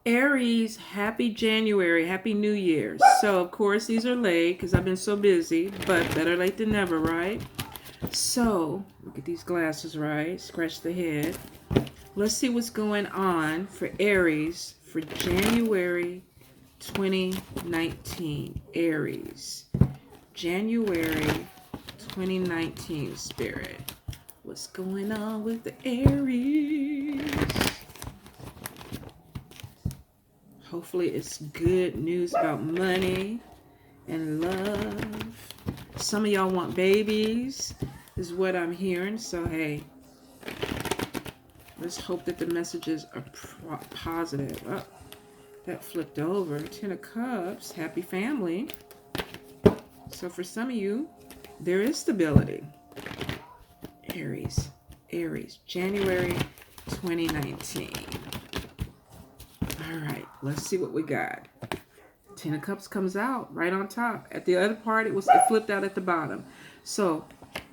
Aries, happy January, happy New Year's. So, of course, these are late because I've been so busy, but better late than never, right? So, look at these glasses, right? Scratch the head. Let's see what's going on for Aries for January 2019. Aries, January 2019, Spirit. What's going on with the Aries? Hopefully it's good news about money and love. Some of y'all want babies, is what I'm hearing. So, hey, let's hope that the messages are positive. Oh, that flipped over. Ten of Cups, happy family. So for some of you, there is stability. Aries, January 2019. All right, let's see what we got. Ten of Cups comes out right on top. At the other part, it flipped out at the bottom. So,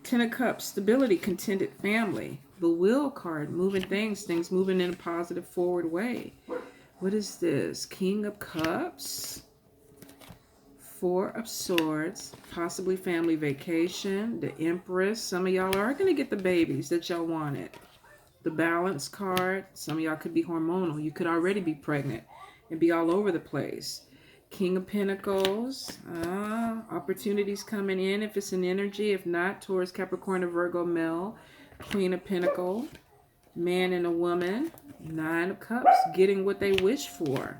Ten of Cups, stability, contented family. The Wheel card, moving things moving in a positive forward way. What is this? King of Cups, Four of Swords, possibly family vacation, the Empress. Some of y'all are going to get the babies that y'all wanted. The Balance card, some of y'all could be hormonal. You could already be pregnant and be all over the place. King of Pentacles, opportunities coming in if it's an energy. If not, Taurus, Capricorn, or Virgo male. Queen of Pentacles, man and a woman. Nine of Cups, getting what they wish for.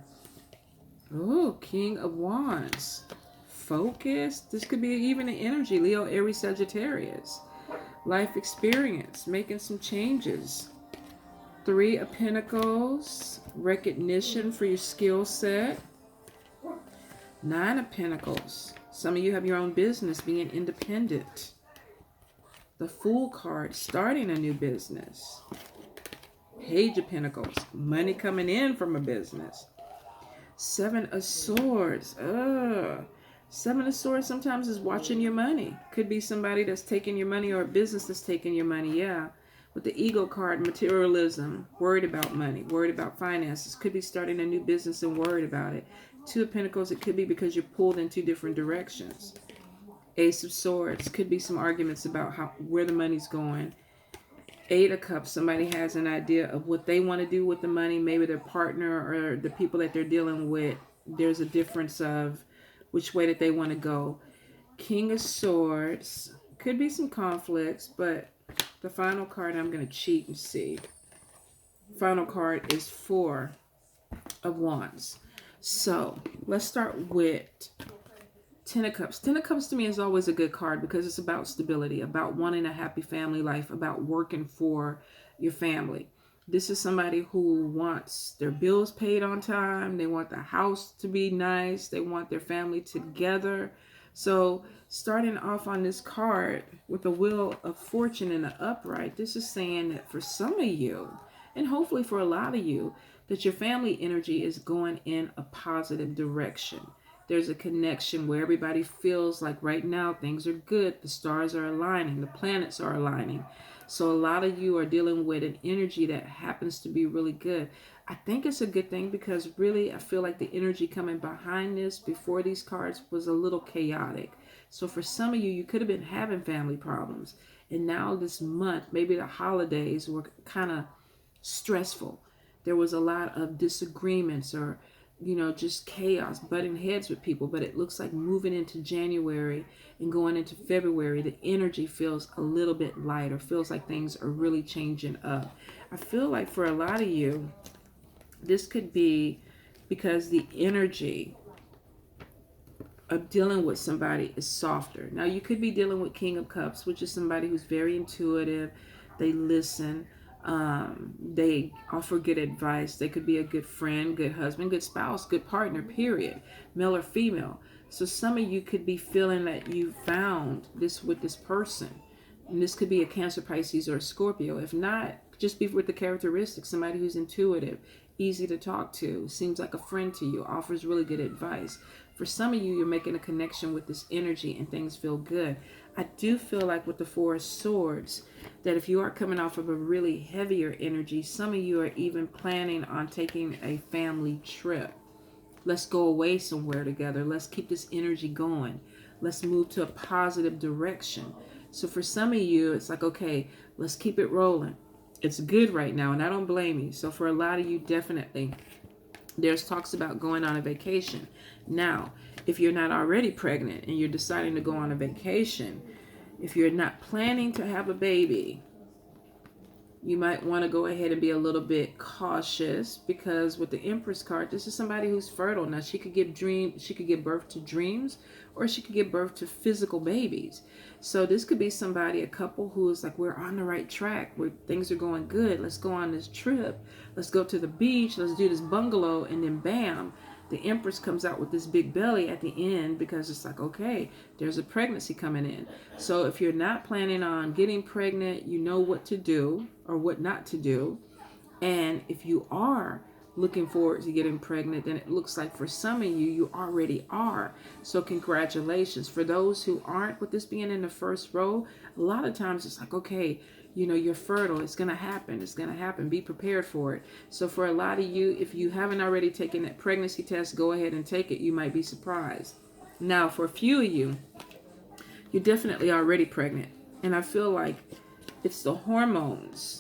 Oh, King of Wands, focus. This could be even an energy. Leo, Aries, Sagittarius. Life experience, making some changes. Three of Pentacles, recognition for your skill set. Nine of Pentacles, some of you have your own business, being independent. The Fool card, starting a new business. Page of Pentacles, money coming in from a business. Seven of Swords, Seven of Swords sometimes is watching your money. Could be somebody that's taking your money or a business that's taking your money, yeah. With the Ego card, materialism, worried about money, worried about finances. Could be starting a new business and worried about it. Two of Pentacles, it could be because you're pulled in two different directions. Ace of Swords, could be some arguments about where the money's going. Eight of Cups, somebody has an idea of what they want to do with the money. Maybe their partner or the people that they're dealing with, there's a difference of which way that they want to go. King of Swords, could be some conflicts, but the final card, I'm going to cheat and see. Final card is Four of Wands. So let's start with Ten of Cups. Ten of Cups to me is always a good card because it's about stability, about wanting a happy family life, about working for your family. This is somebody who wants their bills paid on time. They want the house to be nice. They want their family together. So starting off on this card with the Wheel of Fortune in the upright, this is saying that for some of you, and hopefully for a lot of you, that your family energy is going in a positive direction. There's a connection where everybody feels like right now things are good. The stars are aligning. The planets are aligning. So a lot of you are dealing with an energy that happens to be really good. I think it's a good thing because really I feel like the energy coming behind this before these cards was a little chaotic. So for some of you, you could have been having family problems. And now this month, maybe the holidays were kind of stressful. There was a lot of disagreements or just chaos, butting heads with people. But it looks like moving into January and going into February, the energy feels a little bit lighter, feels like things are really changing up. I feel like for a lot of you, this could be because the energy of dealing with somebody is softer. Now, you could be dealing with King of Cups, which is somebody who's very intuitive. They listen. They offer good advice. They could be a good friend, good husband, good spouse, good partner, period, male or female. So some of you could be feeling that you found this with this person. And this could be a Cancer, Pisces, or a Scorpio. If not, just be with the characteristics. Somebody who's intuitive, easy to talk to, seems like a friend to you, offers really good advice. For some of you, you're making a connection with this energy and things feel good. I do feel like with the Four of Swords, that if you are coming off of a really heavier energy, some of you are even planning on taking a family trip. Let's go away somewhere together. Let's keep this energy going. Let's move to a positive direction. So for some of you, it's like, okay, let's keep it rolling. It's good right now, and I don't blame you. So for a lot of you, definitely, there's talks about going on a vacation. Now, if you're not already pregnant and you're deciding to go on a vacation, if you're not planning to have a baby, you might want to go ahead and be a little bit cautious, because with the Empress card, this is somebody who's fertile. Now, she could give birth to dreams, or she could give birth to physical babies. So this could be somebody, a couple who is like, we're on the right track, where things are going good. Let's go on this trip. Let's go to the beach. Let's do this bungalow. And then bam, the Empress comes out with this big belly at the end, because it's like, okay, there's a pregnancy coming in. So if you're not planning on getting pregnant, you know what to do or what not to do. And if you are looking forward to getting pregnant, then it looks like for some of you, you already are. So congratulations. For those who aren't, with this being in the first row, a lot of times it's like, okay, you know, you're fertile. It's going to happen. It's going to happen. Be prepared for it. So for a lot of you, if you haven't already taken that pregnancy test, go ahead and take it. You might be surprised. Now, for a few of you, you're definitely already pregnant. And I feel like it's the hormones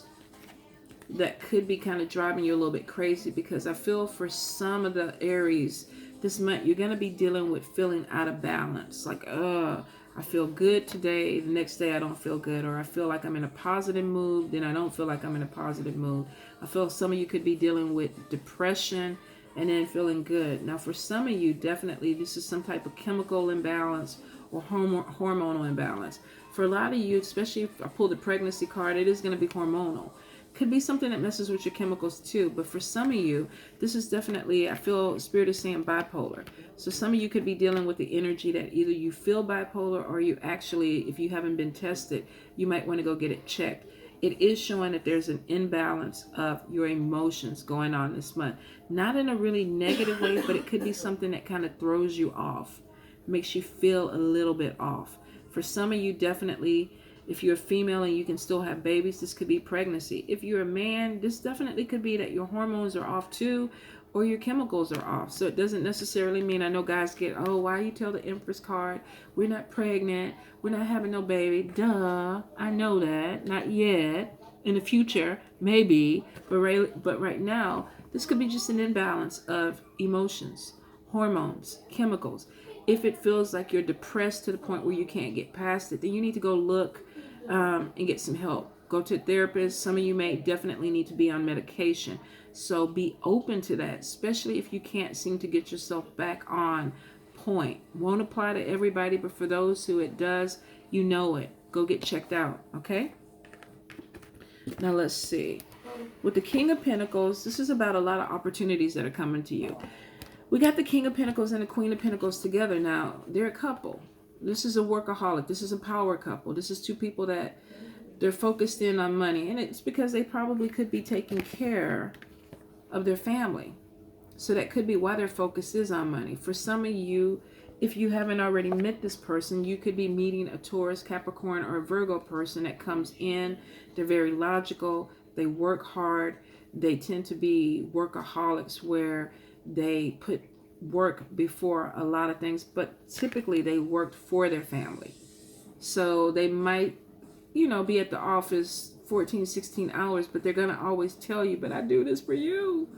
that could be kind of driving you a little bit crazy, because I feel for some of the Aries this month, you're going to be dealing with feeling out of balance. Like, I feel good today, the next day I don't feel good, or I feel like I'm in a positive mood, then I don't feel like I'm in a positive mood. I feel some of you could be dealing with depression and then feeling good. Now, for some of you, definitely this is some type of chemical imbalance or hormonal imbalance. For a lot of you, especially if I pull the pregnancy card, it is going to be hormonal. Could be something that messes with your chemicals too. But for some of you, this is definitely, I feel Spirit is saying bipolar. So some of you could be dealing with the energy that either you feel bipolar, or you actually, if you haven't been tested, you might want to go get it checked. It is showing that there's an imbalance of your emotions going on this month. Not in a really negative way, but it could be something that kind of throws you off, makes you feel a little bit off. For some of you, definitely, if you're a female and you can still have babies, this could be pregnancy. If you're a man, this definitely could be that your hormones are off too, or your chemicals are off. So it doesn't necessarily mean, I know guys get, oh, why you tell the Empress card, we're not pregnant, we're not having no baby. Duh, I know that, not yet. In the future, maybe, but right now, this could be just an imbalance of emotions, hormones, chemicals. If it feels like you're depressed to the point where you can't get past it, then you need to go look and get some help. Go to a therapist. Some of you may definitely need to be on medication. So be open to that, especially if you can't seem to get yourself back on point. Won't apply to everybody, but for those who it does, you know it. Go get checked out, okay? Now let's see. With the King of Pentacles, this is about a lot of opportunities that are coming to you. We got the King of Pentacles and the Queen of Pentacles together. Now, they're a couple. This is a workaholic. This is a power couple. This is two people that they're focused in on money. And it's because they probably could be taking care of their family. So that could be why their focus is on money. For some of you, if you haven't already met this person, you could be meeting a Taurus, Capricorn, or a Virgo person that comes in. They're very logical. They work hard. They tend to be workaholics, where they put work before a lot of things, but typically they worked for their family. So they might, be at the office 14, 16 hours, but they're going to always tell you, but I do this for you.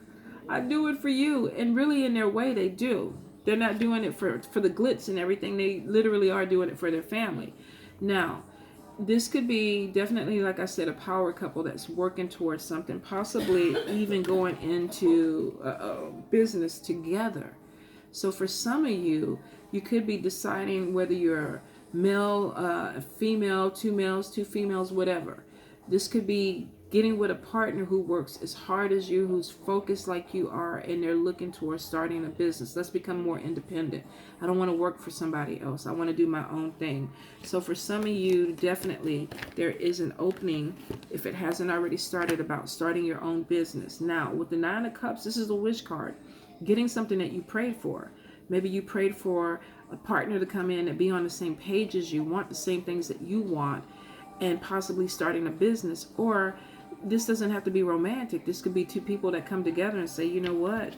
I do it for you. And really in their way, they do. They're not doing it for the glitz and everything. They literally are doing it for their family. Now, this could be definitely, like I said, a power couple that's working towards something, possibly even going into a business together. So for some of you, you could be deciding whether you're male, female, two males, two females, whatever. This could be getting with a partner who works as hard as you, who's focused like you are, and they're looking towards starting a business. Let's become more independent. I don't want to work for somebody else. I want to do my own thing. So for some of you, definitely there is an opening, if it hasn't already started, about starting your own business. Now, with the Nine of Cups, this is the wish card. Getting something that you prayed for. Maybe you prayed for a partner to come in and be on the same page as you, want the same things that you want, and possibly starting a business. Or this doesn't have to be romantic. This could be two people that come together and say, you know what?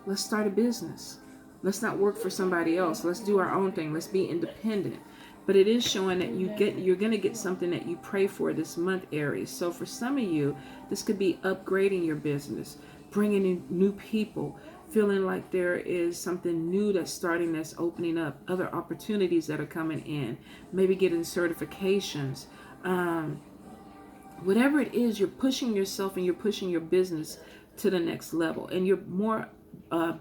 Let's start a business. Let's not work for somebody else. Let's do our own thing. Let's be independent. But it is showing that you're going to get something that you pray for this month, Aries. So for some of you, this could be upgrading your business, bringing in new people, feeling like there is something new that's starting, that's opening up, other opportunities that are coming in, maybe getting certifications. Whatever it is, you're pushing yourself and you're pushing your business to the next level, and you're more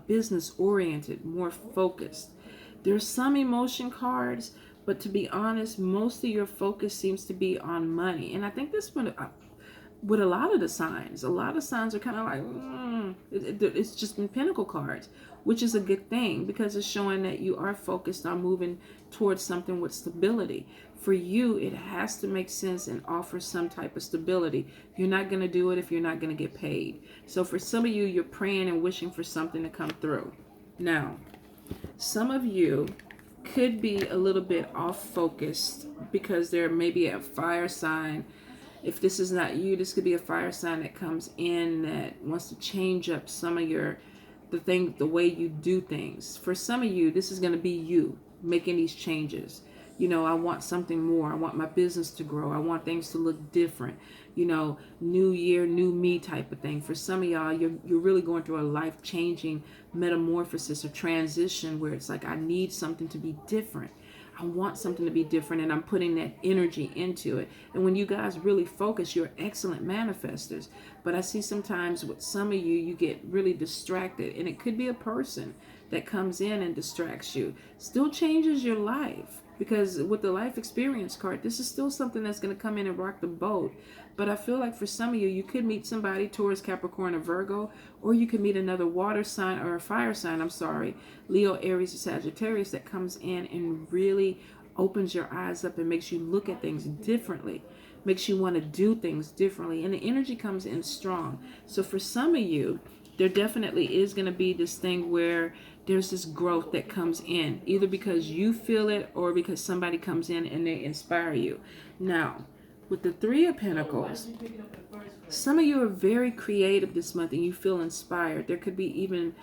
business oriented, more focused. There's some emotion cards, but to be honest, most of your focus seems to be on money. And I think this one, with a lot of signs are kind of like, it's just been pentacle cards, which is a good thing because it's showing that you are focused on moving towards something with stability. For you, it has to make sense and offer some type of stability. You're not going to do it if you're not going to get paid. So for some of you, you're praying and wishing for something to come through. Now, some of you could be a little bit off focused because there may be a fire sign. If this is not you, this could be a fire sign that comes in that wants to change up some of the way you do things. For some of you, this is going to be you making these changes. You know, I want something more. I want my business to grow. I want things to look different. You know, new year, new me type of thing. For some of y'all, you're really going through a life-changing metamorphosis or transition where it's like, I need something to be different. I want something to be different, and I'm putting that energy into it. And when you guys really focus, you're excellent manifestors. But I see sometimes with some of you, you get really distracted, and it could be a person that comes in and distracts you. Still changes your life, because with the life experience card, this is still something that's going to come in and rock the boat. But I feel like for some of you, you could meet somebody, Taurus, Capricorn, or Virgo, or you could meet another water sign or a fire sign, Leo, Aries, or Sagittarius, that comes in and really opens your eyes up and makes you look at things differently, makes you want to do things differently. And the energy comes in strong. So for some of you, there definitely is going to be this thing where there's this growth that comes in, either because you feel it or because somebody comes in and they inspire you. Now, with the Three of Pentacles, some of you are very creative this month and you feel inspired. There could be even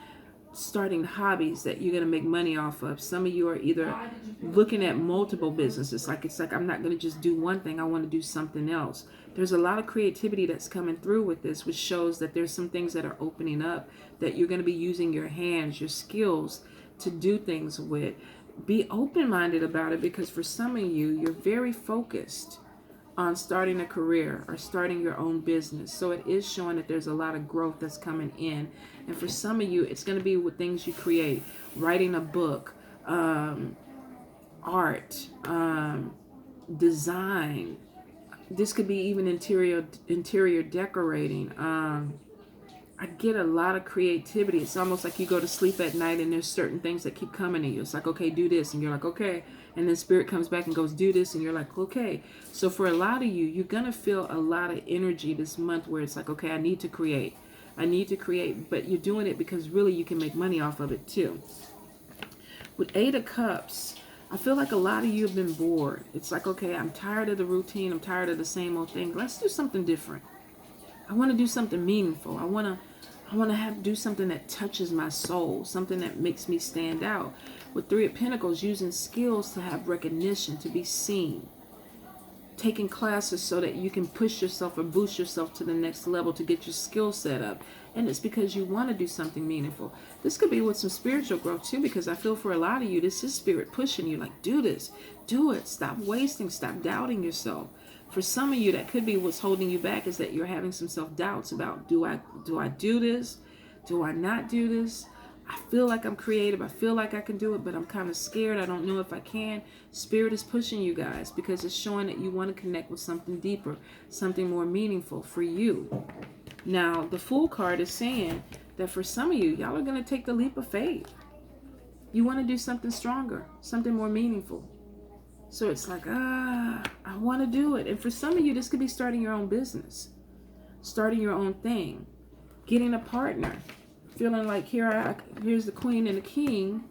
starting hobbies that you're going to make money off of. Some of you are either looking at multiple businesses. It's like I'm not going to just do one thing. I want to do something else. There's a lot of creativity that's coming through with this, which shows that there's some things that are opening up, that you're going to be using your hands, your skills to do things with. Be open-minded about it, because for some of you, you're very focused on starting a career or starting your own business. So it is showing that there's a lot of growth that's coming in. And for some of you, it's going to be with things you create, writing a book, art, design. This could be even interior decorating. I get a lot of creativity. It's almost like you go to sleep at night and there's certain things that keep coming to you. It's like, okay, do this. And you're like, okay. And then spirit comes back and goes, do this. And you're like, okay. So for a lot of you, you're going to feel a lot of energy this month where it's like, okay, I need to create. But you're doing it because really you can make money off of it too. With Eight of Cups, I feel like a lot of you have been bored. It's like, okay, I'm tired of the routine. I'm tired of the same old thing. Let's do something different. I want to do something meaningful. I want to do something that touches my soul, something that makes me stand out. With Three of Pentacles, using skills to have recognition, to be seen. Taking classes so that you can push yourself or boost yourself to the next level to get your skill set up. And it's because you want to do something meaningful. This could be with some spiritual growth too, because I feel for a lot of you, this is spirit pushing you, like, do this, do it, stop wasting, stop doubting yourself. For some of you, that could be what's holding you back, is that you're having some self-doubts about, do I do this? Do I not do this? I feel like I'm creative. I feel like I can do it, but I'm kind of scared. I don't know if I can. Spirit is pushing you guys because it's showing that you want to connect with something deeper, something more meaningful for you. Now, the Fool card is saying that for some of you, y'all are going to take the leap of faith. You want to do something stronger, something more meaningful. So it's like, I want to do it. And for some of you, this could be starting your own business, starting your own thing, getting a partner, feeling like here's the Queen and the King.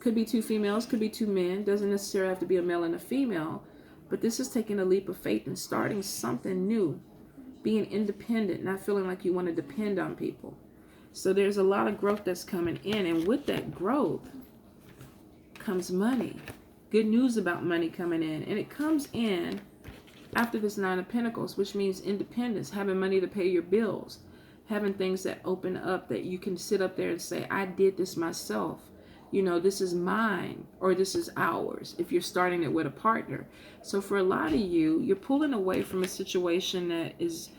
Could be two females, could be two men. Doesn't necessarily have to be a male and a female. But this is taking a leap of faith and starting something new. Being independent, not feeling like you want to depend on people. So there's a lot of growth that's coming in. And with that growth comes money. Good news about money coming in. And it comes in after this Nine of Pentacles, which means independence, having money to pay your bills, having things that open up that you can sit up there and say, I did this myself. You know, this is mine, or this is ours, if you're starting it with a partner. So for a lot of you, you're pulling away from a situation that is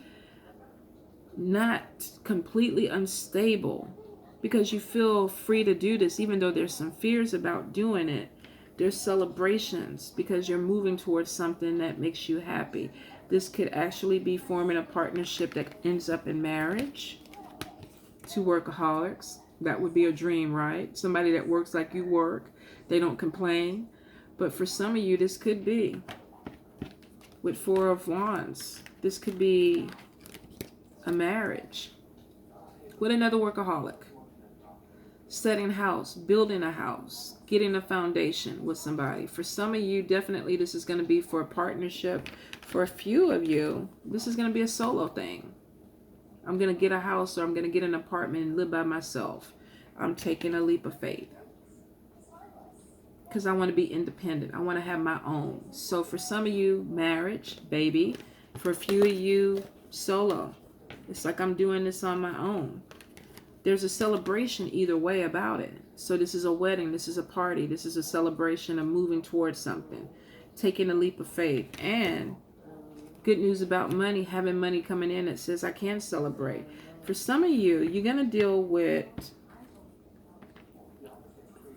not completely unstable because you feel free to do this, even though there's some fears about doing it. There's celebrations because you're moving towards something that makes you happy. This could actually be forming a partnership that ends up in marriage. Two workaholics. That would be a dream, right? Somebody that works like you work. They don't complain. But for some of you, this could be. With Four of Wands, this could be a marriage. With another workaholic. Setting a house, building a house, getting a foundation with somebody. For some of you, definitely this is going to be for a partnership. For a few of you, this is going to be a solo thing. I'm going to get a house or I'm going to get an apartment and live by myself. I'm taking a leap of faith. Because I want to be independent. I want to have my own. So for some of you, marriage, baby. For a few of you, solo. It's like I'm doing this on my own. There's a celebration either way about it. So this is a wedding. This is a party. This is a celebration of moving towards something. Taking a leap of faith. And good news about money. Having money coming in that says I can celebrate. For some of you, you're going to deal with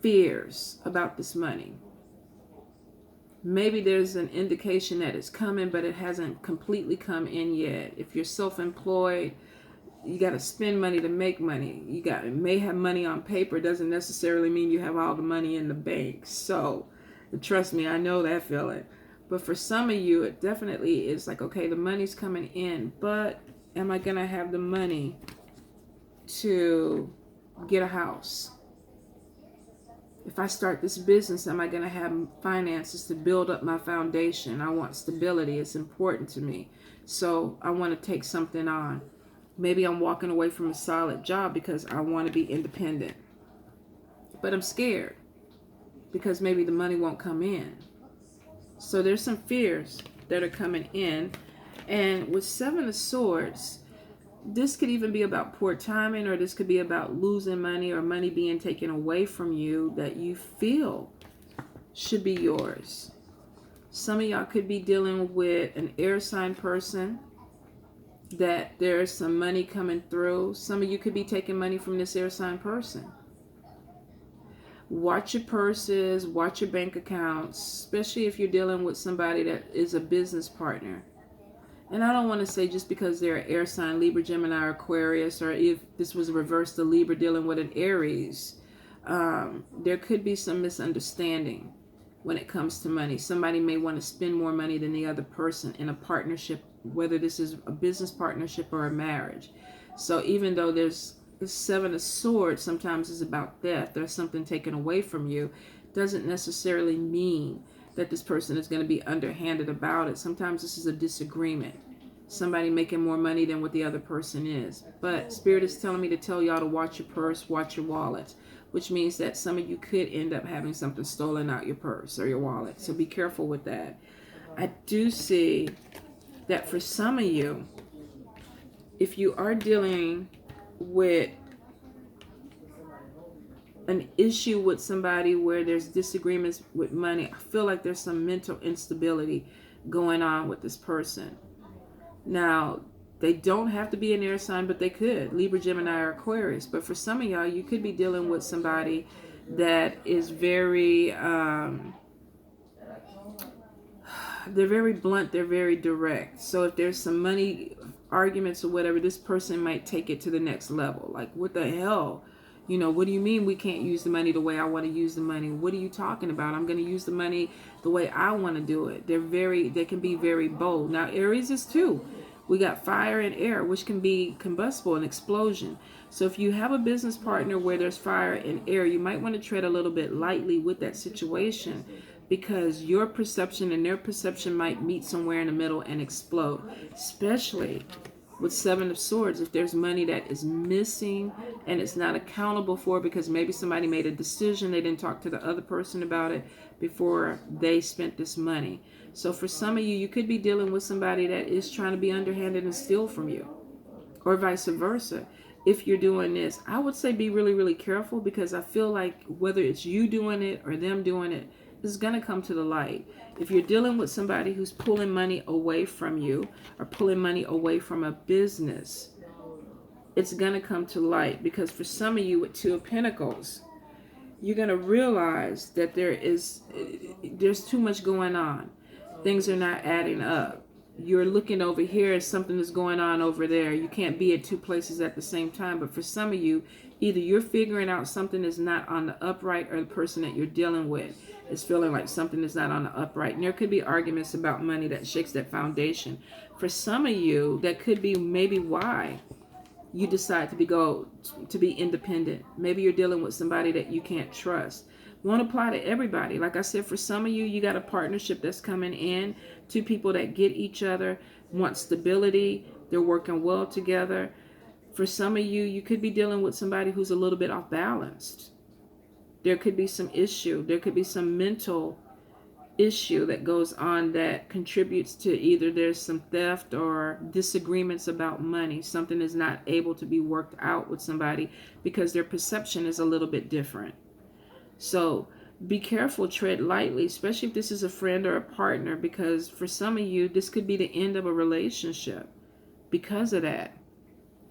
fears about this money. Maybe there's an indication that it's coming, but it hasn't completely come in yet. If you're self-employed, you got to spend money to make money. You may have money on paper. Doesn't necessarily mean you have all the money in the bank. So trust me, I know that feeling. But for some of you, it definitely is like, okay, the money's coming in, but am I going to have the money to get a house? If I start this business, am I going to have finances to build up my foundation? I want stability. It's important to me. So I want to take something on. Maybe I'm walking away from a solid job because I want to be independent. But I'm scared because maybe the money won't come in. So there's some fears that are coming in. And with Seven of Swords, this could even be about poor timing, or this could be about losing money or money being taken away from you that you feel should be yours. Some of y'all could be dealing with an air sign person that there's some money coming through. Some of you could be taking money from this air sign person. Watch your purses, watch your bank accounts, especially if you're dealing with somebody that is a business partner. And I don't want to say just because they're an air sign, Libra, Gemini, or Aquarius, or if this was reversed to Libra dealing with an Aries, there could be some misunderstanding when it comes to money. Somebody may want to spend more money than the other person in a partnership, whether this is a business partnership or a marriage. So even though there's the Seven of Swords, sometimes is about death, there's something taken away from you, doesn't necessarily mean that this person is going to be underhanded about it. Sometimes this is a disagreement. Somebody making more money than what the other person is. But Spirit is telling me to tell y'all to watch your purse, watch your wallet, which means that some of you could end up having something stolen out your purse or your wallet. So be careful with that. I do see that for some of you, if you are dealing with an issue with somebody where there's disagreements with money, I feel like there's some mental instability going on with this person. Now, they don't have to be an air sign, but they could. Libra, Gemini, or Aquarius. But for some of y'all, you could be dealing with somebody that is very, they're very blunt, they're very direct. So if there's some money arguments or whatever, this person might take it to the next level. Like, what the hell? You know, what do you mean we can't use the money the way I want to use the money? What are you talking about? I'm going to use the money the way I want to do it. They can be very bold. Now, Aries is too. We got fire and air, which can be combustible and explosion. So if you have a business partner where there's fire and air, you might want to tread a little bit lightly with that situation, because your perception and their perception might meet somewhere in the middle and explode, especially with Seven of Swords. If there's money that is missing and it's not accountable for because maybe somebody made a decision, they didn't talk to the other person about it before they spent this money. So for some of you, you could be dealing with somebody that is trying to be underhanded and steal from you, or vice versa. If you're doing this, I would say be really, really careful, because I feel like whether it's you doing it or them doing it, is going to come to the light. If you're dealing with somebody who's pulling money away from you or pulling money away from a business, it's going to come to light, because for some of you with Two of Pentacles, you're going to realize that there's too much going on. Things are not adding up. You're looking over here as something is going on over there. You can't be at two places at the same time. But for some of you, either you're figuring out something is not on the upright, or the person that you're dealing with is feeling like something is not on the upright. And there could be arguments about money that shakes that foundation. For some of you, that could be maybe why you decide to be independent. Maybe you're dealing with somebody that you can't trust. Won't apply to everybody. Like I said, for some of you, you got a partnership that's coming in. Two people that get each other, want stability. They're working well together. For some of you, you could be dealing with somebody who's a little bit off balanced. There could be some issue. There could be some mental issue that goes on that contributes to either there's some theft or disagreements about money. Something is not able to be worked out with somebody because their perception is a little bit different. So be careful, tread lightly, especially if this is a friend or a partner, because for some of you, this could be the end of a relationship because of that.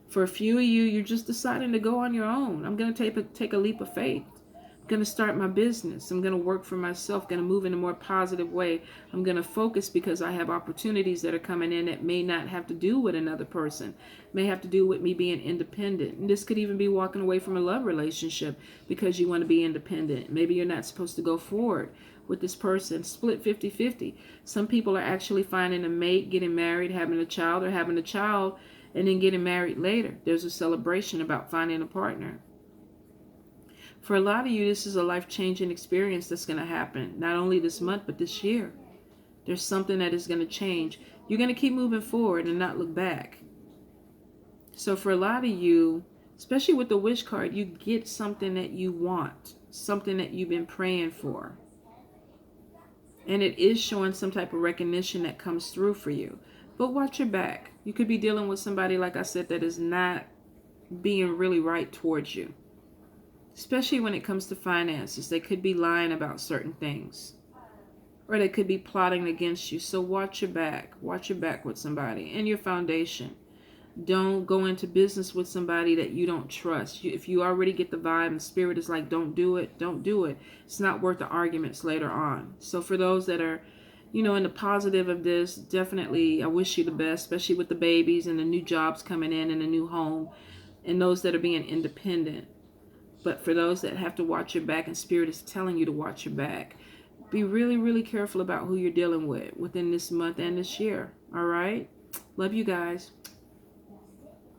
For a few of you, you're just deciding to go on your own. I'm going to take a leap of faith. I'm going to start my business. I'm going to work for myself, going to move in a more positive way. I'm going to focus because I have opportunities that are coming in that may not have to do with another person, may have to do with me being independent. And this could even be walking away from a love relationship because you want to be independent. Maybe you're not supposed to go forward with this person. Split 50-50. Some people are actually finding a mate, getting married, having a child, or having a child and then getting married later. There's a celebration about finding a partner. For a lot of you, this is a life-changing experience that's going to happen, not only this month, but this year. There's something that is going to change. You're going to keep moving forward and not look back. So for a lot of you, especially with the wish card, you get something that you want, something that you've been praying for. And it is showing some type of recognition that comes through for you. But watch your back. You could be dealing with somebody, like I said, that is not being really right towards you. Especially when it comes to finances. They could be lying about certain things. Or they could be plotting against you. So watch your back. Watch your back with somebody. And your foundation. Don't go into business with somebody that you don't trust. If you already get the vibe and spirit is like, don't do it, don't do it. It's not worth the arguments later on. So for those that are, in the positive of this, definitely I wish you the best, especially with the babies and the new jobs coming in and a new home. And those that are being independent. But for those that have to watch your back and spirit is telling you to watch your back, be really, really careful about who you're dealing with within this month and this year. All right? Love you guys.